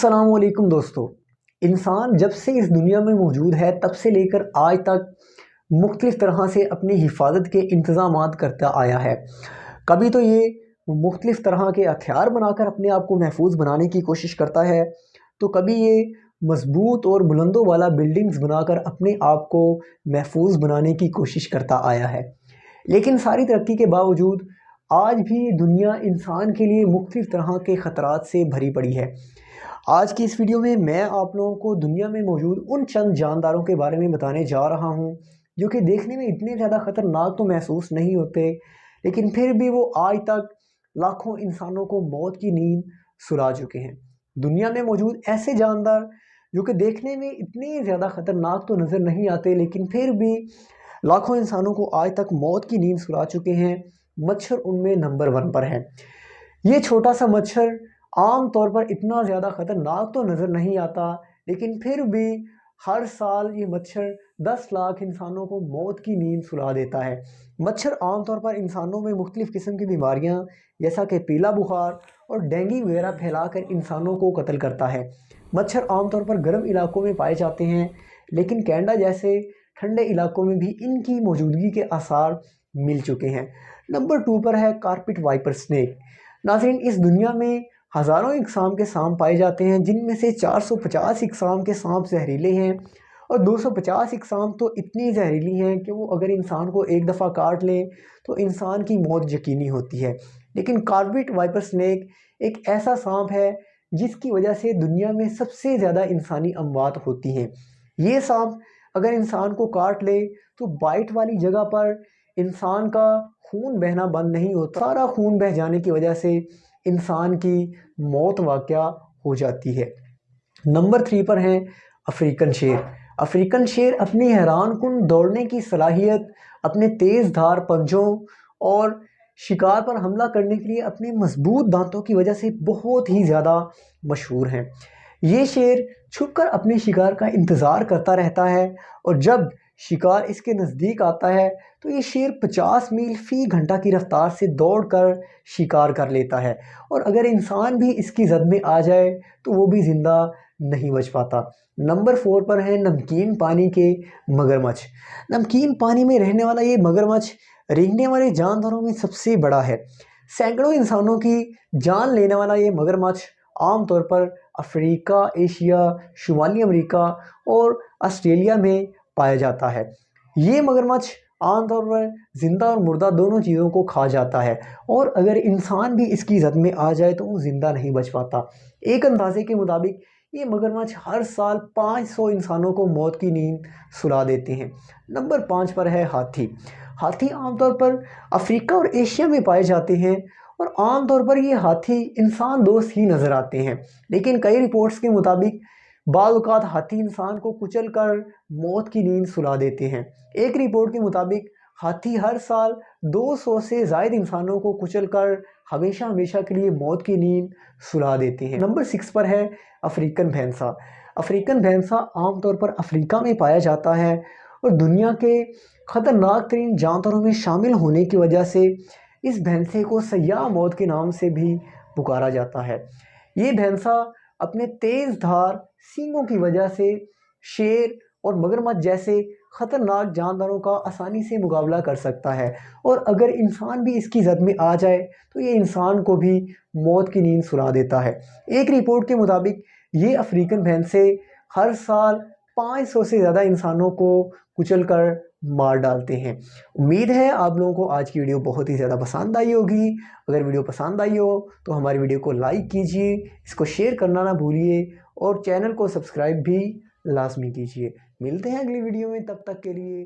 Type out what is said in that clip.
अस्सलाम वालेकुम दोस्तों। इंसान जब से इस दुनिया में मौजूद है तब से लेकर आज तक मुख्तलिफ़ तरह से अपनी हिफाजत के इंतज़ामात करता आया है। कभी तो ये मुख्तलिफ़ तरह के हथियार बनाकर अपने आप को महफूज बनाने की कोशिश करता है, तो कभी ये मज़बूत और बुलंदों वाला बिल्डिंग्स बनाकर अपने आप को महफूज बनाने की कोशिश करता आया है। लेकिन सारी तरक्की के बावजूद आज भी दुनिया इंसान के लिए मुख्तलिफ़ तरह के ख़तरात से भरी पड़ी है। आज की इस वीडियो में मैं आप लोगों को दुनिया में मौजूद उन चंद जानदारों के बारे में बताने जा रहा हूं, जो कि देखने में इतने ज़्यादा ख़तरनाक तो महसूस नहीं होते, लेकिन फिर भी वो आज तक लाखों इंसानों को मौत की नींद सुला चुके हैं। दुनिया में मौजूद ऐसे जानदार जो कि देखने में इतने ज़्यादा ख़तरनाक तो नज़र नहीं आते, लेकिन फिर भी लाखों इंसानों को आज तक मौत की नींद सुला चुके हैं। मच्छर उनमें नंबर 1 पर है। ये छोटा सा मच्छर आम तौर पर इतना ज़्यादा ख़तरनाक तो नज़र नहीं आता, लेकिन फिर भी हर साल ये मच्छर 10 लाख इंसानों को मौत की नींद सुला देता है। मच्छर आम तौर पर इंसानों में मुख्तलिफ़ किस्म की बीमारियां जैसा कि पीला बुखार और डेंगू वगैरह फैलाकर इंसानों को कत्ल करता है। मच्छर आम तौर पर गर्म इलाकों में पाए जाते हैं, लेकिन कनाडा जैसे ठंडे इलाकों में भी इनकी मौजूदगी के आसार मिल चुके हैं। नंबर 2 पर है कारपेट वाइपर स्नेक। नाज़रीन, इस दुनिया में हज़ारों इकसाम के सांप पाए जाते हैं, जिनमें से 450 इकसाम के सांप जहरीले हैं और 250 इकसाम तो इतनी जहरीली हैं कि वो अगर इंसान को एक दफ़ा काट लें तो इंसान की मौत यकीनी होती है। लेकिन कारपेट वाइपर स्नेक एक ऐसा सांप है जिसकी वजह से दुनिया में सबसे ज़्यादा इंसानी अमवात होती हैं। ये सांप अगर इंसान को काट ले तो बाइट वाली जगह पर इंसान का खून बहना बंद नहीं होता, सारा खून बह जाने की वजह से इंसान की मौत वाक़या हो जाती है। नंबर 3 पर हैं अफ्रीकन शेर। अफ्रीकन शेर अपनी हैरानकुन दौड़ने की सलाहियत, अपने तेज़ धार पंजों और शिकार पर हमला करने के लिए अपने मजबूत दांतों की वजह से बहुत ही ज़्यादा मशहूर हैं। ये शेर छुपकर अपने शिकार का इंतज़ार करता रहता है और जब शिकार इसके नज़दीक आता है तो ये शेर 50 मील फ़ी घंटा की रफ्तार से दौड़कर शिकार कर लेता है और अगर इंसान भी इसकी जद में आ जाए तो वो भी ज़िंदा नहीं बच पाता। नंबर 4 पर है नमकीन पानी के मगरमच्छ। नमकीन पानी में रहने वाला ये मगरमच्छ रेंगने वाले जानदारों में सबसे बड़ा है। सैकड़ों इंसानों की जान लेने वाला ये मगरमच्छ आमतौर पर अफ्रीका, एशिया, शुमाली अमेरिका और ऑस्ट्रेलिया में पाया जाता है। ये मगरमच्छ आमतौर पर ज़िंदा और मुर्दा दोनों चीज़ों को खा जाता है और अगर इंसान भी इसकी जद में आ जाए तो वो ज़िंदा नहीं बच पाता। एक अंदाजे के मुताबिक ये मगरमच्छ हर साल 500 इंसानों को मौत की नींद सुला देते हैं। नंबर 5 पर है हाथी। हाथी आमतौर पर अफ्रीका और एशिया में पाए जाते हैं और आमतौर पर ये हाथी इंसान दोस्त ही नज़र आते हैं, लेकिन कई रिपोर्ट्स के मुताबिक बाज़ औक़ात हाथी इंसान को कुचल कर मौत की नींद सुला देते हैं। एक रिपोर्ट के मुताबिक हाथी हर साल 200 से ज़ायद इंसानों को कुचल कर हमेशा हमेशा के लिए मौत की नींद सुला देते हैं। नंबर 6 पर है अफ्रीकन भैंसा। अफ्रीकन भैंसा आमतौर पर अफ्रीका में पाया जाता है और दुनिया के ख़तरनाक तरीन जानवरों में शामिल होने की वजह से इस भैंसे को सयाह मौत के नाम से भी पुकारा जाता है। ये भैंसा अपने तेज़ धार सींगों की वजह से शेर और मगरमच्छ जैसे ख़तरनाक जानवरों का आसानी से मुकाबला कर सकता है और अगर इंसान भी इसकी जद में आ जाए तो ये इंसान को भी मौत की नींद सुला देता है। एक रिपोर्ट के मुताबिक ये अफ्रीकन भैंसे हर साल 500 से ज़्यादा इंसानों को कुचल कर मार डालते हैं। उम्मीद है आप लोगों को आज की वीडियो बहुत ही ज़्यादा पसंद आई होगी। अगर वीडियो पसंद आई हो तो हमारी वीडियो को लाइक कीजिए, इसको शेयर करना ना भूलिए और चैनल को सब्सक्राइब भी लाजमी कीजिए। मिलते हैं अगली वीडियो में, तब तक के लिए